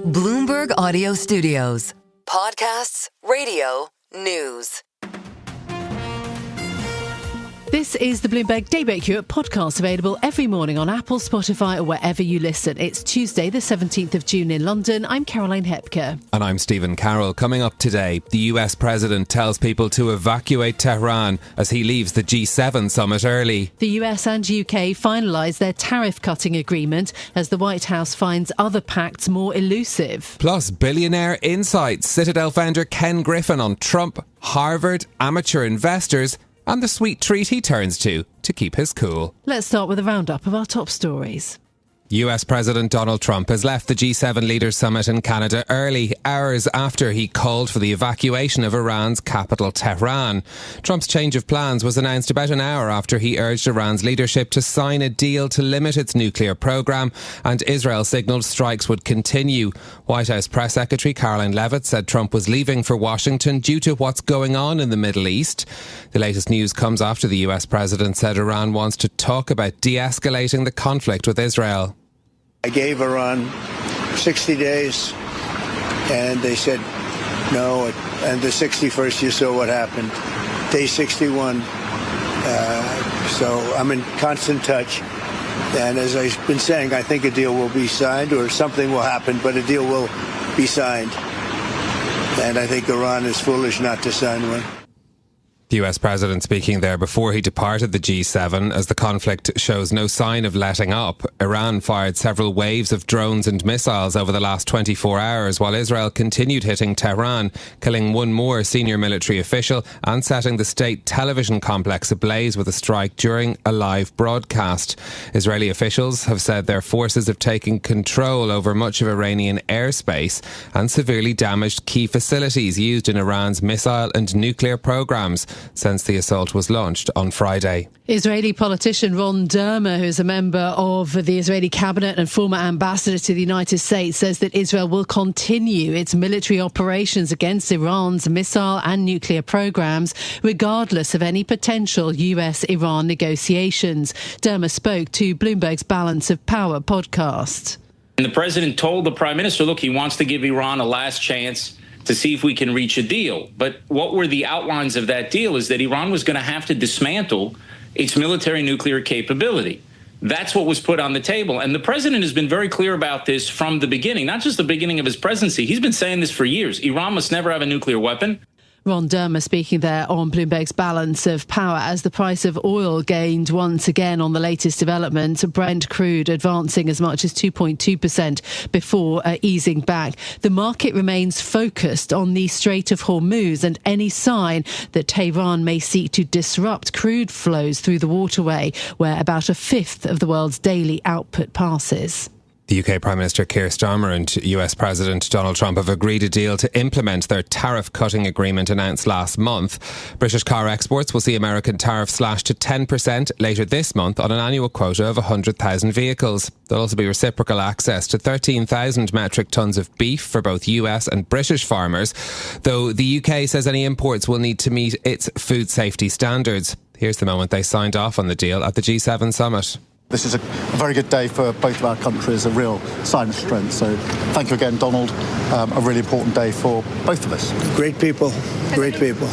Bloomberg Audio Studios. Podcasts, radio, news. This is the Bloomberg Daybreak Europe podcast, available every morning on Apple, Spotify or wherever you listen. It's Tuesday, the 17th of June in London. I'm Caroline Hepker. And I'm Stephen Carroll. Coming up today, the US president tells people to evacuate Tehran as he leaves the G7 summit early. The US and UK finalise their tariff-cutting agreement as the White House finds other pacts more elusive. Plus, billionaire insights. Citadel founder Ken Griffin on Trump, Harvard, amateur investors and the sweet treat he turns to keep his cool. Let's start with a roundup of our top stories. US President Donald Trump has left the G7 Leaders Summit in Canada early, hours after he called for the evacuation of Iran's capital, Tehran. Trump's change of plans was announced about an hour after he urged Iran's leadership to sign a deal to limit its nuclear program, and Israel signalled strikes would continue. White House Press Secretary Caroline Leavitt said Trump was leaving for Washington due to what's going on in the Middle East. The latest news comes after the US president said Iran wants to talk about de-escalating the conflict with Israel. I gave Iran 60 days, and they said no. And the 61st, you saw what happened. Day 61. So I'm in constant touch. And as I've been saying, I think a deal will be signed, or something will happen, but a deal will be signed. And I think Iran is foolish not to sign one. The US president speaking there before he departed the G7 as the conflict shows no sign of letting up. Iran fired several waves of drones and missiles over the last 24 hours while Israel continued hitting Tehran, killing one more senior military official and setting the state television complex ablaze with a strike during a live broadcast. Israeli officials have said their forces have taken control over much of Iranian airspace and severely damaged key facilities used in Iran's missile and nuclear programs since the assault was launched on Friday. Israeli politician Ron Dermer, who is a member of the Israeli cabinet and former ambassador to the United States, says that Israel will continue its military operations against Iran's missile and nuclear programs, regardless of any potential US-Iran negotiations. Dermer spoke to Bloomberg's Balance of Power podcast. And the president told the prime minister, look, he wants to give Iran a last chance to see if we can reach a deal. But what were the outlines of that deal is that Iran was going to have to dismantle its military nuclear capability. That's what was put on the table. And the president has been very clear about this from the beginning, not just the beginning of his presidency. He's been saying this for years. Iran must never have a nuclear weapon. Ron Dermer speaking there on Bloomberg's Balance of Power as the price of oil gained once again on the latest development. Brent crude advancing as much as 2.2% before easing back. The market remains focused on the Strait of Hormuz and any sign that Tehran may seek to disrupt crude flows through the waterway, where about a fifth of the world's daily output passes. The UK Prime Minister Keir Starmer and US President Donald Trump have agreed a deal to implement their tariff-cutting agreement announced last month. British car exports will see American tariffs slashed to 10% later this month on an annual quota of 100,000 vehicles. There'll also be reciprocal access to 13,000 metric tonnes of beef for both US and British farmers, though the UK says any imports will need to meet its food safety standards. Here's the moment they signed off on the deal at the G7 summit. This is a very good day for both of our countries, a real sign of strength. So thank you again, Donald. A really important day for both of us. Great people, great people.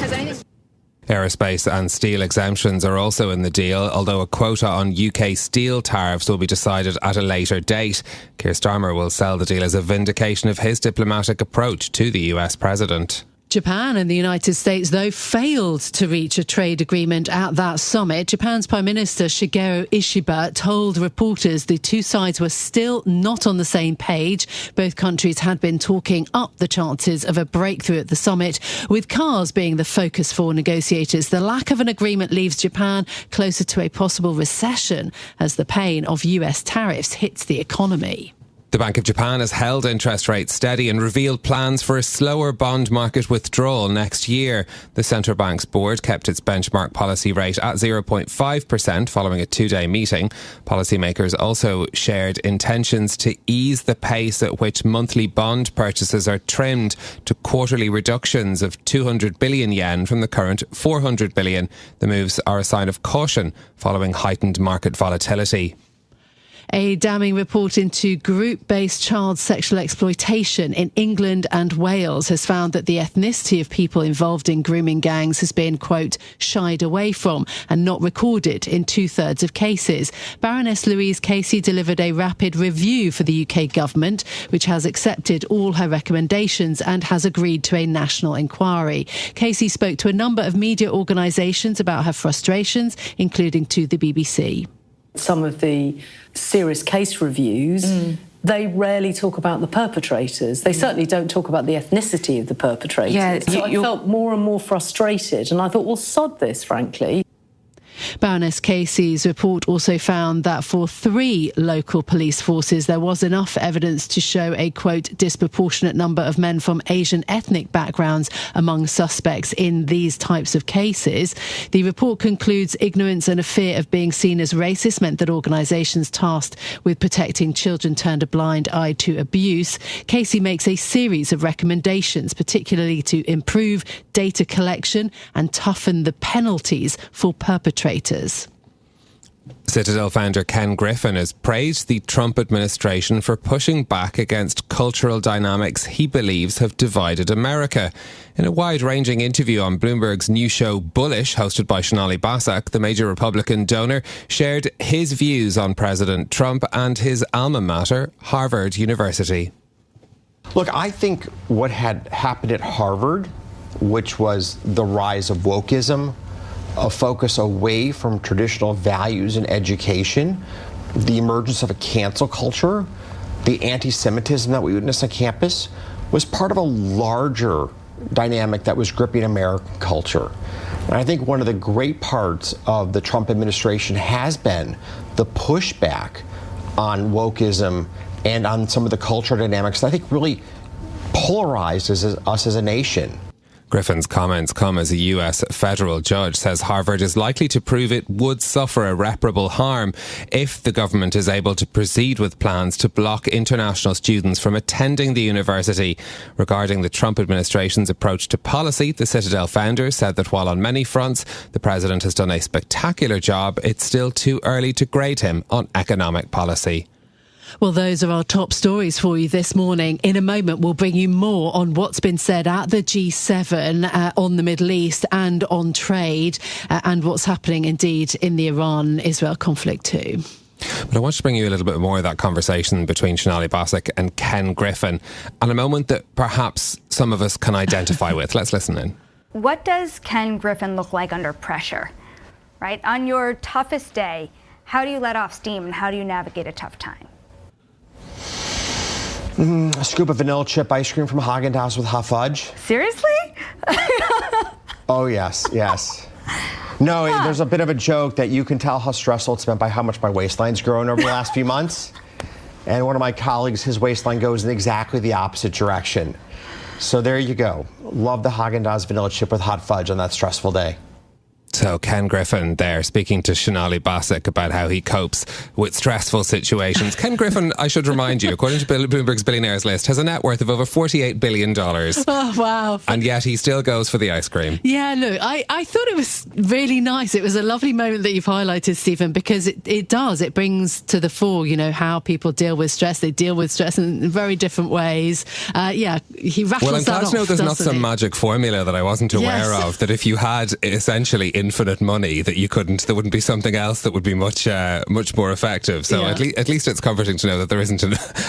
Aerospace and steel exemptions are also in the deal, although a quota on UK steel tariffs will be decided at a later date. Keir Starmer will sell the deal as a vindication of his diplomatic approach to the US president. Japan and the United States, though, failed to reach a trade agreement at that summit. Japan's Prime Minister Shigeru Ishiba told reporters the two sides were still not on the same page. Both countries had been talking up the chances of a breakthrough at the summit, with cars being the focus for negotiators. The lack of an agreement leaves Japan closer to a possible recession as the pain of US tariffs hits the economy. The Bank of Japan has held interest rates steady and revealed plans for a slower bond market withdrawal next year. The central bank's board kept its benchmark policy rate at 0.5% following a two-day meeting. Policymakers also shared intentions to ease the pace at which monthly bond purchases are trimmed to quarterly reductions of 200 billion yen from the current 400 billion. The moves are a sign of caution following heightened market volatility. A damning report into group-based child sexual exploitation in England and Wales has found that the ethnicity of people involved in grooming gangs has been, quote, shied away from and not recorded in 2/3 of cases. Baroness Louise Casey delivered a rapid review for the UK government, which has accepted all her recommendations and has agreed to a national inquiry. Casey spoke to a number of media organisations about her frustrations, including to the BBC. Some of the serious case reviews, they rarely talk about the perpetrators. They certainly don't talk about the ethnicity of the perpetrators. Yeah, so I felt more and more frustrated, and I thought, well, sod this, frankly. Baroness Casey's report also found that for 3 local police forces there was enough evidence to show a, quote, disproportionate number of men from Asian ethnic backgrounds among suspects in these types of cases. The report concludes ignorance and a fear of being seen as racist meant that organisations tasked with protecting children turned a blind eye to abuse. Casey makes a series of recommendations, particularly to improve data collection and toughen the penalties for perpetrators. Citadel founder Ken Griffin has praised the Trump administration for pushing back against cultural dynamics he believes have divided America. In a wide-ranging interview on Bloomberg's new show Bullish, hosted by Sonali Basak, the major Republican donor shared his views on President Trump and his alma mater, Harvard University. Look, I think what had happened at Harvard, which was the rise of wokeism, a focus away from traditional values in education, the emergence of a cancel culture, the anti-Semitism that we witnessed on campus, was part of a larger dynamic that was gripping American culture. And I think one of the great parts of the Trump administration has been the pushback on wokeism and on some of the cultural dynamics that I think really polarized us as a nation. Griffin's comments come as a US federal judge says Harvard is likely to prove it would suffer irreparable harm if the government is able to proceed with plans to block international students from attending the university. Regarding the Trump administration's approach to policy, the Citadel founder said that while on many fronts the president has done a spectacular job, it's still too early to grade him on economic policy. Well, those are our top stories for you this morning. In a moment, we'll bring you more on what's been said at the G7 on the Middle East and on trade and what's happening indeed in the Iran-Israel conflict too. But I want to bring you a little bit more of that conversation between Sonali Basak and Ken Griffin and a moment that perhaps some of us can identify with. Let's listen in. What does Ken Griffin look like under pressure, right? On your toughest day, how do you let off steam and how do you navigate a tough time? A scoop of vanilla chip ice cream from Haagen-Dazs with hot fudge. Seriously? Oh, yes. No, there's a bit of a joke that you can tell how stressful it's been by how much my waistline's grown over the last few months. And one of my colleagues, his waistline goes in exactly the opposite direction. So there you go. Love the Haagen-Dazs vanilla chip with hot fudge on that stressful day. So Ken Griffin there speaking to Sonali Basak about how he copes with stressful situations. Ken Griffin, I should remind you, according to Bloomberg's billionaires list, has a net worth of over $48 billion. Oh, wow. And yet he still goes for the ice cream. Yeah, look, I thought it was really nice. It was a lovely moment that you've highlighted, Stephen, because it brings to the fore, you know, how people deal with stress. They deal with stress in very different ways. He rattles that off. Well, I'm glad to know there's not some he? magic formula that I wasn't aware of, that if you had essentially infinite money, that there wouldn't be something else that would be much more effective. So at least it's comforting to know that there isn't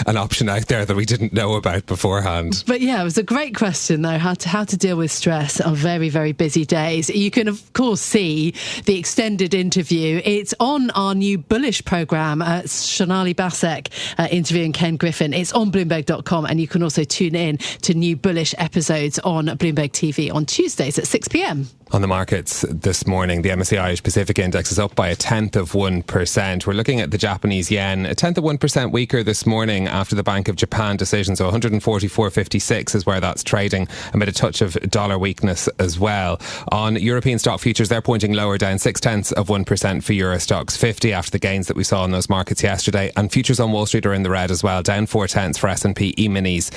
an option out there that we didn't know about beforehand. But yeah, it was a great question though, how to deal with stress on very, very busy days. You can of course see the extended interview. It's on our new Bullish programme, Sonali Basak interviewing Ken Griffin. It's on Bloomberg.com, and you can also tune in to new Bullish episodes on Bloomberg TV on Tuesdays at 6 p.m. On the markets this morning, the MSCI Irish Pacific Index is up by 0.1%. We're looking at the Japanese yen, 0.1% weaker this morning after the Bank of Japan decision. So 144.56 is where that's trading, amid a touch of dollar weakness as well. On European stock futures, they're pointing lower, down 0.6% for Euro Stoxx 50 after the gains that we saw in those markets yesterday. And futures on Wall Street are in the red as well, down 0.4 for S&P E-minis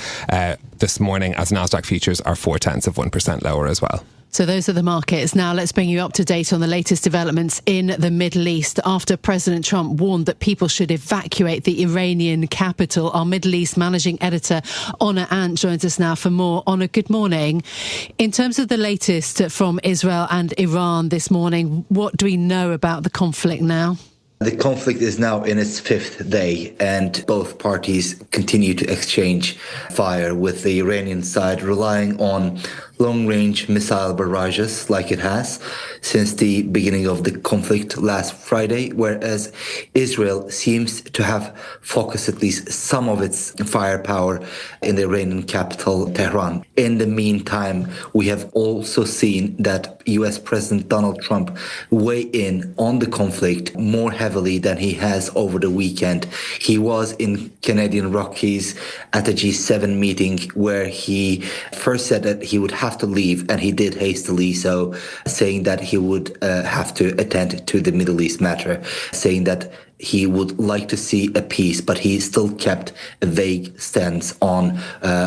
this morning, as Nasdaq futures are 0.4% lower as well. So those are the markets. Now let's bring you up to date on the latest developments in the Middle East after President Trump warned that people should evacuate the Iranian capital. Our Middle East managing editor, Honor Ant, joins us now for more. Honor, good morning. In terms of the latest from Israel and Iran this morning, what do we know about the conflict now? The conflict is now in its fifth day, and both parties continue to exchange fire, with the Iranian side relying on long-range missile barrages like it has since the beginning of the conflict last Friday, whereas Israel seems to have focused at least some of its firepower in the Iranian capital, Tehran. In the meantime, we have also seen that US President Donald Trump weigh in on the conflict more heavily than he has over the weekend. He was in Canadian Rockies at a G7 meeting where he first said that he would have to leave, and he did hastily so, saying that he would have to attend to the Middle East matter, saying that he would like to see a peace, but he still kept a vague stance on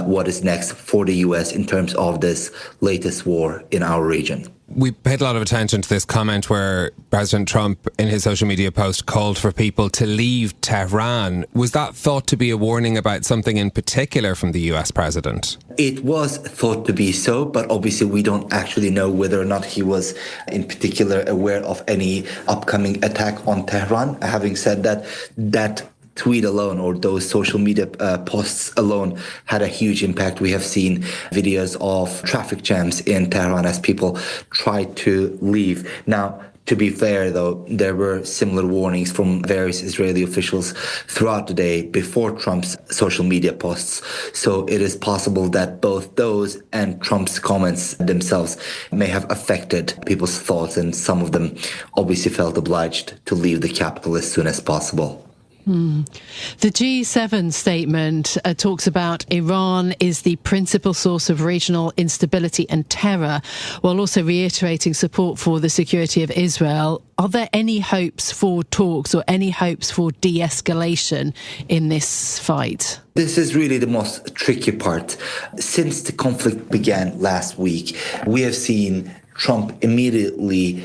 what is next for the US in terms of this latest war in our region. We paid a lot of attention to this comment where President Trump, in his social media post, called for people to leave Tehran. Was that thought to be a warning about something in particular from the US president? It was thought to be so, but obviously we don't actually know whether or not he was in particular aware of any upcoming attack on Tehran. Having said that, that tweet alone, or those social media posts alone, had a huge impact. We have seen videos of traffic jams in Tehran as people tried to leave. Now, to be fair, though, there were similar warnings from various Israeli officials throughout the day before Trump's social media posts. So it is possible that both those and Trump's comments themselves may have affected people's thoughts, and some of them obviously felt obliged to leave the capital as soon as possible. The G7 statement talks about Iran is the principal source of regional instability and terror, while also reiterating support for the security of Israel. Are there any hopes for talks or any hopes for de-escalation in this fight? This is really the most tricky part. Since the conflict began last week, we have seen Trump immediately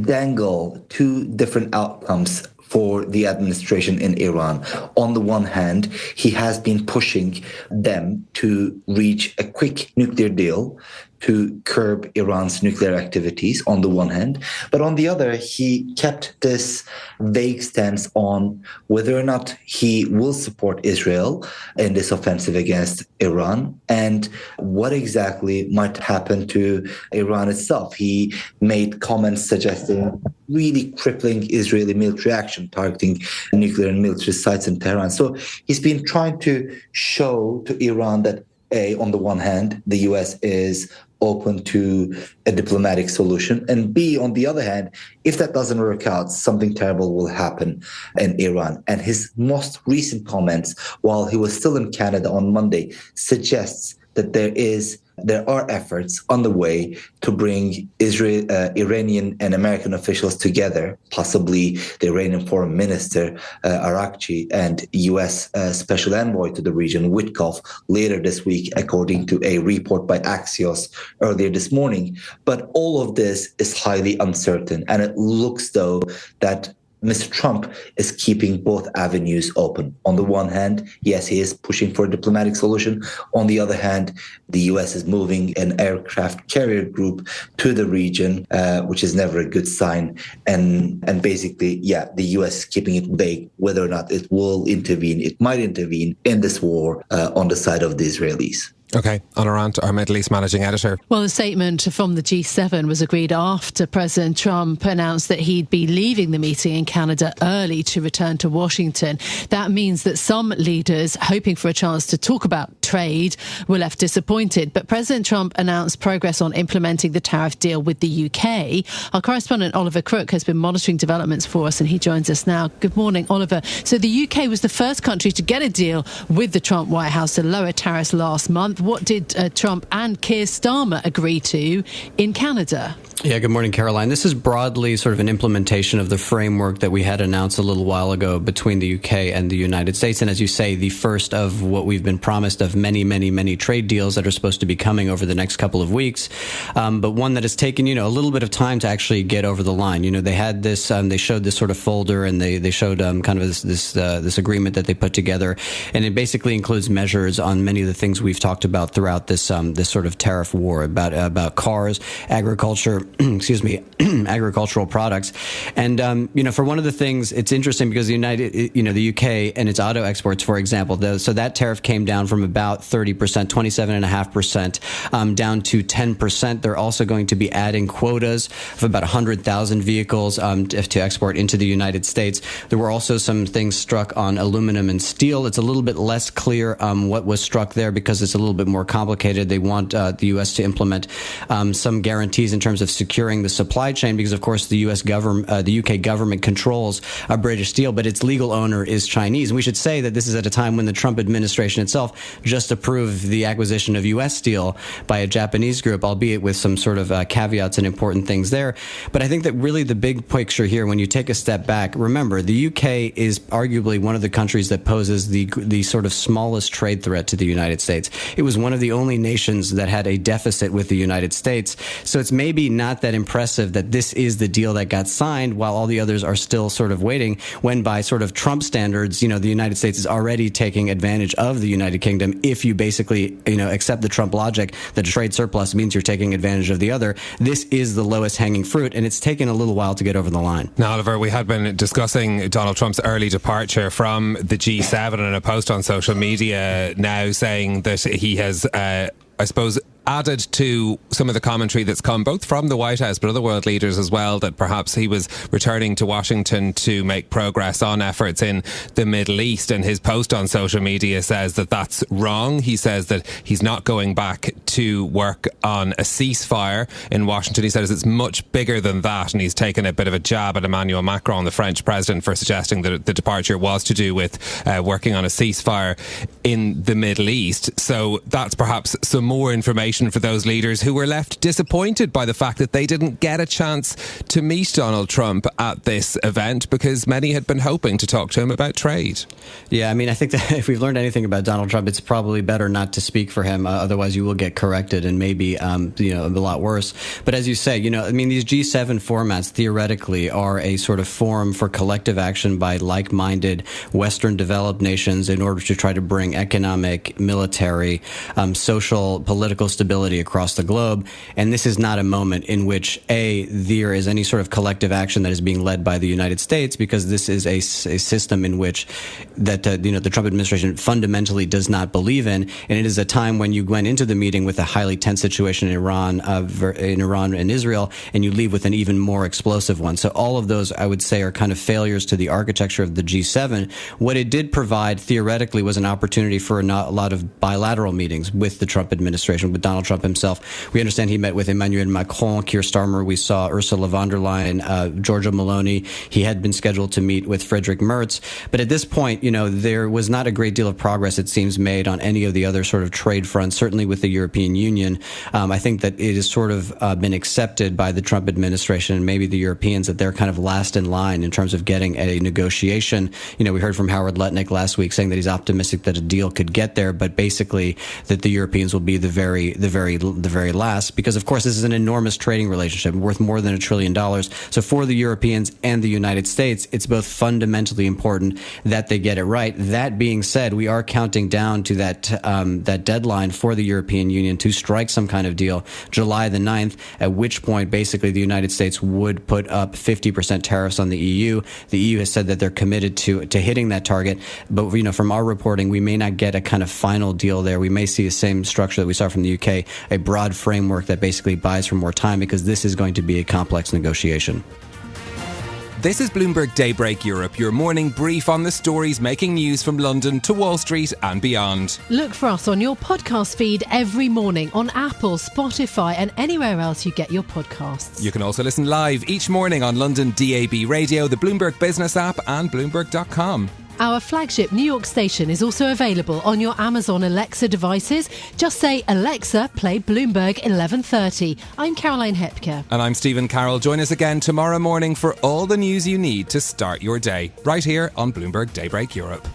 dangle two different outcomes for the administration in Iran. On the one hand, he has been pushing them to reach a quick nuclear deal to curb Iran's nuclear activities on the one hand, but on the other, he kept this vague stance on whether or not he will support Israel in this offensive against Iran and what exactly might happen to Iran itself. He made comments suggesting really crippling Israeli military action targeting nuclear and military sites in Tehran. So he's been trying to show to Iran that A, on the one hand, the US is open to a diplomatic solution, and B, on the other hand, if that doesn't work out, something terrible will happen in Iran. And his most recent comments, while he was still in Canada on Monday, suggests that there are efforts on the way to bring Iranian and American officials together, possibly the Iranian Foreign Minister Arakchi and U.S. Special Envoy to the region, Witkoff, later this week, according to a report by Axios earlier this morning. But all of this is highly uncertain, and it looks, though, that Mr. Trump is keeping both avenues open. On the one hand, yes, he is pushing for a diplomatic solution. On the other hand, the U.S. is moving an aircraft carrier group to the region, which is never a good sign. And basically, yeah, the U.S. is keeping it vague whether or not it will intervene. It might intervene in this war on the side of the Israelis. OK, Honor Ant, our Middle East managing editor. Well, the statement from the G7 was agreed after President Trump announced that he'd be leaving the meeting in Canada early to return to Washington. That means that some leaders, hoping for a chance to talk about trade, were left disappointed. But President Trump announced progress on implementing the tariff deal with the UK. Our correspondent Oliver Crook has been monitoring developments for us, and he joins us now. Good morning, Oliver. So the UK was the first country to get a deal with the Trump White House to lower tariffs last month. Steve, what did Trump and Keir Starmer agree to in Canada? Yeah, good morning, Caroline. This is broadly sort of an implementation of the framework that we had announced a little while ago between the UK and the United States. And as you say, the first of what we've been promised of many, many, many trade deals that are supposed to be coming over the next couple of weeks. But one that has taken, a little bit of time to actually get over the line. They had this, they showed this sort of folder, and they showed kind of this agreement that they put together. And it basically includes measures on many of the things we've talked about throughout this this sort of tariff war about cars, agriculture, agricultural products. And, for one of the things, it's interesting because the UK and its auto exports, for example, so that tariff came down from about 30%, 27.5%, down to 10%. They're also going to be adding quotas of about 100,000 vehicles to export into the United States. There were also some things struck on aluminum and steel. It's a little bit less clear what was struck there because it's a little bit more complicated. They want the U.S. to implement some guarantees in terms of securing the supply chain because, of course, the UK government controls British Steel, but its legal owner is Chinese. And we should say that this is at a time when the Trump administration itself just approved the acquisition of U.S. Steel by a Japanese group, albeit with some sort of caveats and important things there. But I think that really the big picture here, when you take a step back, remember, the UK is arguably one of the countries that poses the sort of smallest trade threat to the United States. It was one of the only nations that had a deficit with the United States. So it's maybe not that impressive that this is the deal that got signed while all the others are still sort of waiting, when by sort of Trump standards, the United States is already taking advantage of the United Kingdom. If you basically, accept the Trump logic that a trade surplus means you're taking advantage of the other, this is the lowest hanging fruit, and it's taken a little while to get over the line. Now, Oliver, we had been discussing Donald Trump's early departure from the G7 in a post on social media now saying that he has, added to some of the commentary that's come both from the White House but other world leaders as well, that perhaps he was returning to Washington to make progress on efforts in the Middle East. And his post on social media says that that's wrong. He says that he's not going back to work on a ceasefire in Washington. He says it's much bigger than that, and he's taken a bit of a jab at Emmanuel Macron, the French president, for suggesting that the departure was to do with working on a ceasefire in the Middle East. So that's perhaps some more information for those leaders who were left disappointed by the fact that they didn't get a chance to meet Donald Trump at this event, because many had been hoping to talk to him about trade. Yeah, I think that if we've learned anything about Donald Trump, it's probably better not to speak for him. Otherwise, you will get corrected and maybe, a lot worse. But as you say, these G7 formats theoretically are a sort of forum for collective action by like-minded Western developed nations in order to try to bring economic, military, social, political stability across the globe. And this is not a moment in which, there is any sort of collective action that is being led by the United States, because this is a system in which the Trump administration fundamentally does not believe in. And it is a time when you went into the meeting with a highly tense situation in Iran and Israel, and you leave with an even more explosive one. So all of those, I would say, are kind of failures to the architecture of the G7. What it did provide theoretically was an opportunity for a lot of bilateral meetings with the Trump administration, with Donald Trump himself. We understand he met with Emmanuel Macron, Keir Starmer. We saw Ursula von der Leyen, Giorgia Meloni. He had been scheduled to meet with Friedrich Merz. But at this point, there was not a great deal of progress, it seems, made on any of the other sort of trade fronts, certainly with the European Union. I think that it has sort of been accepted by the Trump administration and maybe the Europeans that they're kind of last in line in terms of getting a negotiation. We heard from Howard Lutnick last week saying that he's optimistic that a deal could get there, but basically that the Europeans will be the very last, because of course this is an enormous trading relationship worth more than $1 trillion. So for the Europeans and the United States, it's both fundamentally important that they get it right. That being said, we are counting down to that deadline for the European Union to strike some kind of deal, July the 9th, at which point basically the United States would put up 50% tariffs on the EU. The EU has said that they're committed to hitting that target, but from our reporting, we may not get a kind of final deal there. We may see the same structure that we saw from the UK, a broad framework that basically buys for more time, because this is going to be a complex negotiation. This is Bloomberg Daybreak Europe, your morning brief on the stories making news from London to Wall Street and beyond. Look for us on your podcast feed every morning on Apple, Spotify and anywhere else you get your podcasts. You can also listen live each morning on London DAB Radio, the Bloomberg Business app and Bloomberg.com. Our flagship New York station is also available on your Amazon Alexa devices. Just say, Alexa, play Bloomberg 1130. I'm Caroline Hepker. And I'm Stephen Carroll. Join us again tomorrow morning for all the news you need to start your day, right here on Bloomberg Daybreak Europe.